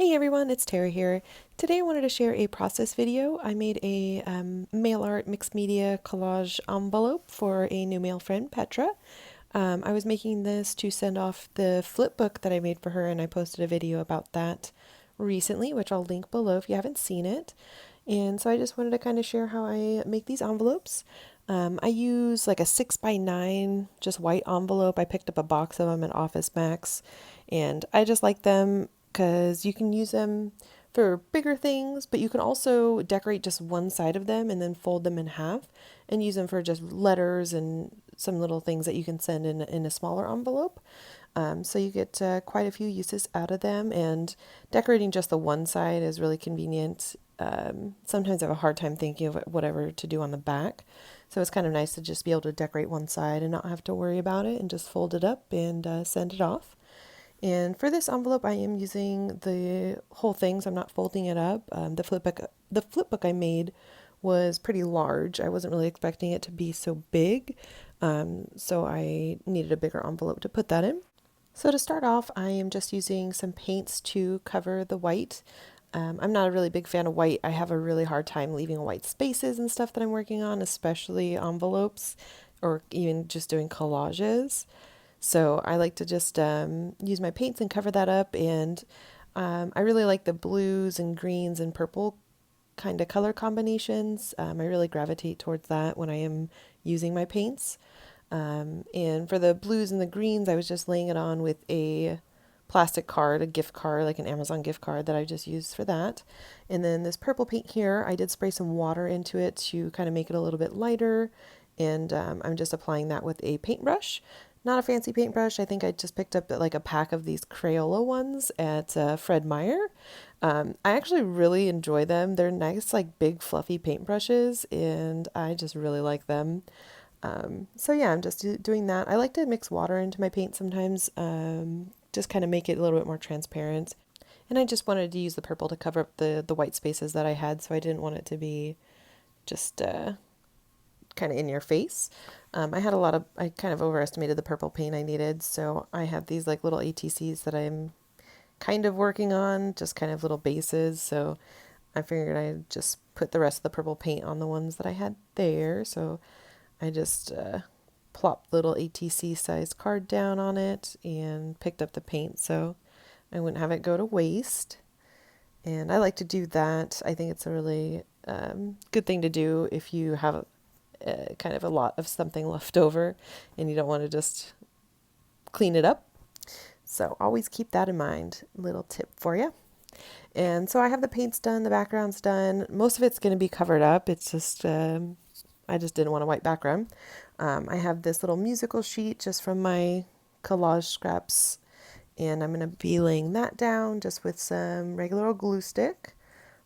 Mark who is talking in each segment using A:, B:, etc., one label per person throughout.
A: Hey everyone, it's Tara here. Today I wanted to share a process video. I made a mail art mixed media collage envelope for a new mail friend, Petra. I was making this to send off the flip book that I made for her, and I posted a video about that recently, which I'll link below if you haven't seen it. And so I just wanted to kind of share how I make these envelopes. I use like a 6x9 just white envelope. I picked up a box of them at Office Max, and I just like them because you can use them for bigger things, but you can also decorate just one side of them and then fold them in half and use them for just letters and some little things that you can send in a smaller envelope. So you get quite a few uses out of them, and decorating just the one side is really convenient. Sometimes I have a hard time thinking of whatever to do on the back. So it's kind of nice to just be able to decorate one side and not have to worry about it and just fold it up and send it off. And for this envelope, I am using the whole thing, so I'm not folding it up. The flip book I made was pretty large. I wasn't really expecting it to be so big, so I needed a bigger envelope to put that in. So to start off, I am just using some paints to cover the white. I'm not a really big fan of white. I have a really hard time leaving white spaces and stuff that I'm working on, especially envelopes or even just doing collages. So I like to just use my paints and cover that up. And I really like the blues and greens and purple kind of color combinations. I really gravitate towards that when I am using my paints. And for the blues and the greens, I was just laying it on with a plastic card, a gift card, like an Amazon gift card that I just used for that. And then this purple paint here, I did spray some water into it to kind of make it a little bit lighter. And I'm just applying that with a paintbrush. Not a fancy paintbrush. I think I just picked up like a pack of these Crayola ones at Fred Meyer. I actually really enjoy them. They're nice, like big, fluffy paintbrushes, and I just really like them. So yeah, I'm just doing that. I like to mix water into my paint sometimes, just kind of make it a little bit more transparent. And I just wanted to use the purple to cover up the white spaces that I had, so I didn't want it to be just kind of in your face. I kind of overestimated the purple paint I needed, so I have these like little ATCs that I'm kind of working on, just kind of little bases. So I figured I'd just put the rest of the purple paint on the ones that I had there. So I just plopped little ATC sized card down on it and picked up the paint so I wouldn't have it go to waste. And I like to do that. I think it's a really good thing to do if you have kind of a lot of something left over and you don't want to just clean it up. So always keep that in mind. Little tip for you. And so I have the paints done, the background's done. Most of it's going to be covered up. It's just, I just didn't want a white background. I have this little musical sheet just from my collage scraps, and I'm going to be laying that down just with some regular old glue stick.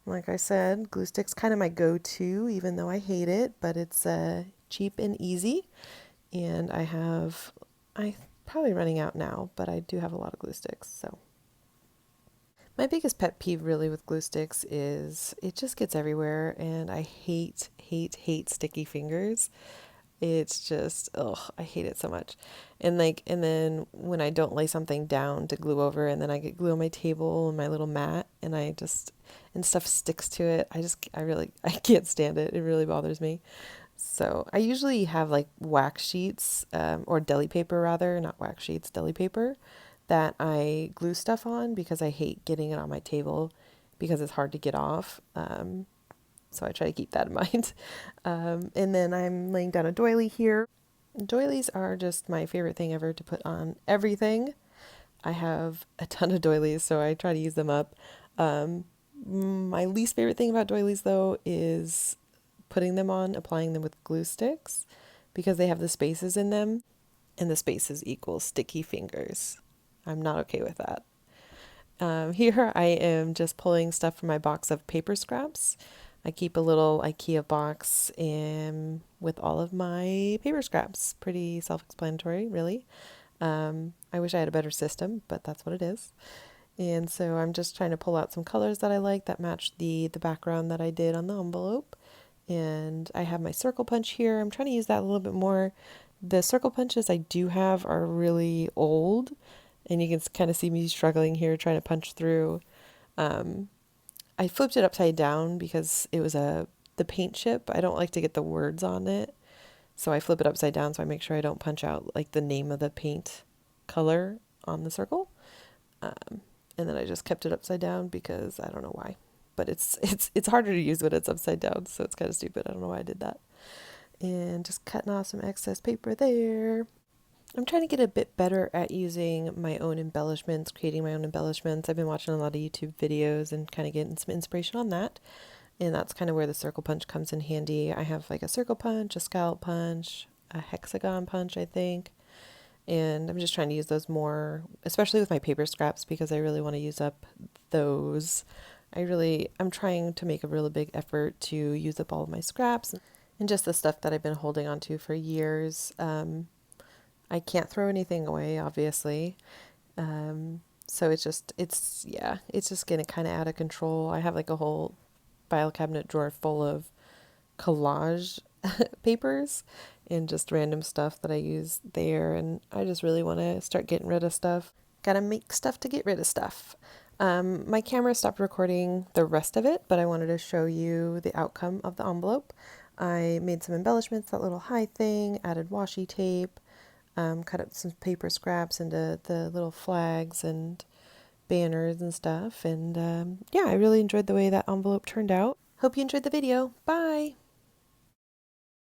A: Like I said, glue stick's kind of my go-to, even though I hate it, but it's cheap and easy. And I probably running out now, but I do have a lot of glue sticks. So my biggest pet peeve really with glue sticks is it just gets everywhere, and I hate sticky fingers. It's just, ugh, I hate it so much. And then when I don't lay something down to glue over, and then I get glue on my table and my little mat, and and stuff sticks to it, I can't stand it. It really bothers me. So I usually have like wax sheets, or deli paper rather, not wax sheets, deli paper, that I glue stuff on because I hate getting it on my table because it's hard to get off. So I try to keep that in mind. And then I'm laying down a doily here. Doilies are just my favorite thing ever to put on everything. I have a ton of doilies, so I try to use them up. My least favorite thing about doilies, though, is putting them on, applying them with glue sticks, because they have the spaces in them, and the spaces equal sticky fingers. I'm not okay with that. Here I am just pulling stuff from my box of paper scraps. I keep a little IKEA box with all of my paper scraps. Pretty self-explanatory, really. I wish I had a better system, but that's what it is. And so I'm just trying to pull out some colors that I like that match the background that I did on the envelope. And I have my circle punch here. I'm trying to use that a little bit more. The circle punches I do have are really old, and you can kind of see me struggling here trying to punch through. Um, I flipped it upside down because it was the paint chip. I don't like to get the words on it. So I flip it upside down so I make sure I don't punch out like the name of the paint color on the circle. And then I just kept it upside down because I don't know why. But it's harder to use when it's upside down, so it's kind of stupid. I don't know why I did that. And just cutting off some excess paper there. I'm trying to get a bit better at using my own embellishments, creating my own embellishments. I've been watching a lot of YouTube videos and kind of getting some inspiration on that. And that's kind of where the circle punch comes in handy. I have like a circle punch, a scallop punch, a hexagon punch, I think. And I'm just trying to use those more, especially with my paper scraps, because I really want to use up those. I'm trying to make a really big effort to use up all of my scraps and just the stuff that I've been holding on to for years. I can't throw anything away, obviously. So it's just getting kind of out of control. I have like a whole file cabinet drawer full of collage papers and just random stuff that I use there. And I just really want to start getting rid of stuff. Gotta make stuff to get rid of stuff. My camera stopped recording the rest of it, but I wanted to show you the outcome of the envelope. I made some embellishments, that little high thing, added washi tape, cut up some paper scraps into the little flags and banners and stuff. And yeah, I really enjoyed the way that envelope turned out. Hope you enjoyed the video. Bye!